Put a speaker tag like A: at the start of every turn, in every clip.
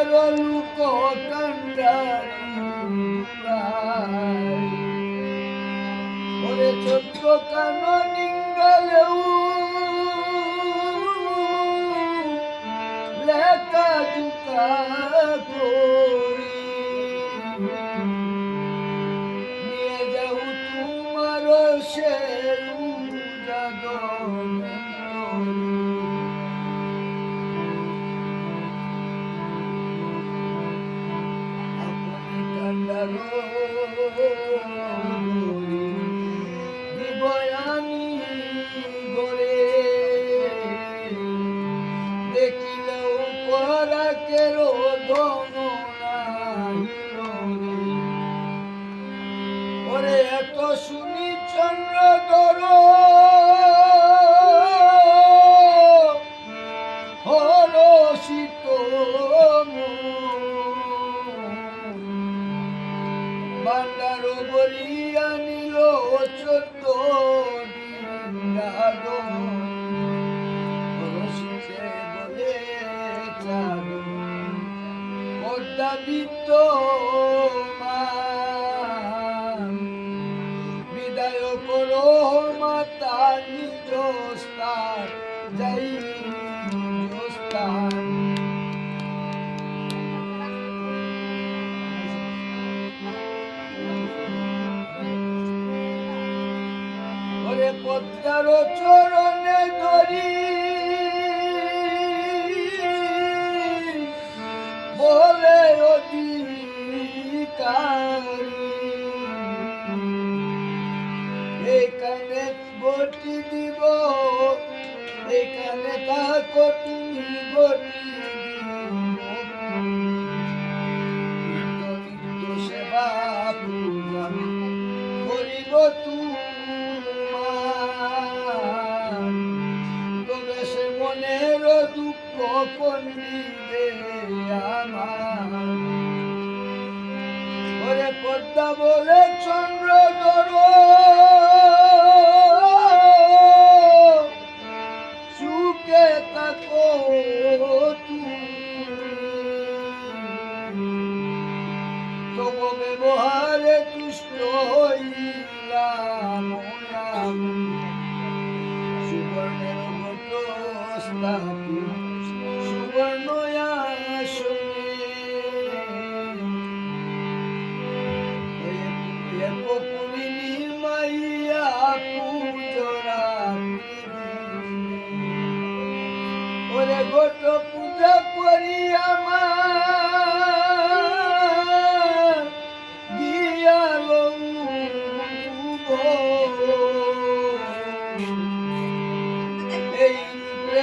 A: লোক কান্ডারি ওরে ছোট্ট কান ডিঙ্গালেও লেখা জুকা করি নিয়ে যাও তোমার সে জাগন দিবয়ানি গরে দেখিলেও পরাকের ধন ওরে এত শুনি চন্দ্র ধর হরষিত বান্দার বলিয়া নিল 14 রসিতে বলে চারু পদ্মাবিত বিদায় করো মাতা নিজ স্থান যাই নিজ স্থান পদ্মার চরণে ধরি বলে অধিকারী এখানে গতি দিব এখানে থাকো তুমি গতি নিত্য সেবা করিব তুমি মনের দুঃখ করিবে আমার ওরে পদ্মা বলে চন্দ্র ধর সুখে থাকো তব ব্যবহারে তুষ্ট হইলাম সুবর্ণের সুবর্ণ মাইয়া পূজরা ওরে গোট পূজা করি আমার গিয়াল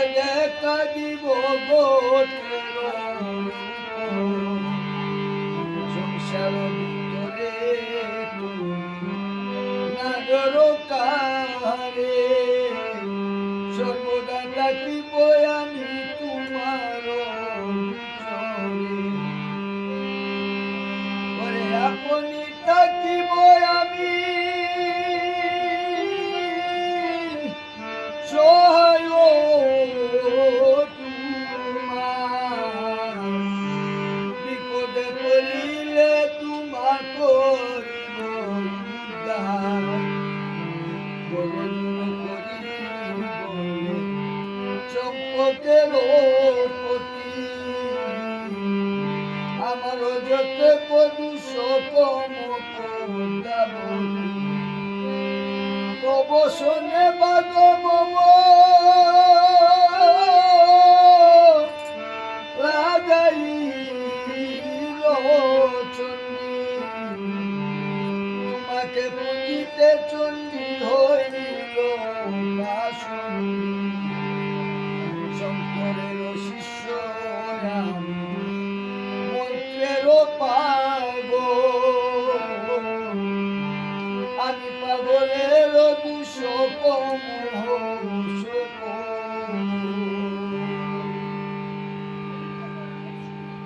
A: দেখা দিব সংসার ভিতরে নাগর কাহারে সর্বদা থাকিব আমি তোমার ওরে আপনি থাকিব আমি সহায় বিপদে পড়িলে তোমার করিব চম্পকের পতি আমার যত পদুষ কম তব শোনে বাদম লাগাই তোমাকে পুজিতে চণ্ডী হইল শঙ্করের শিষ্য মন্ত্রের পাগল আমি পাগলের দুষ কম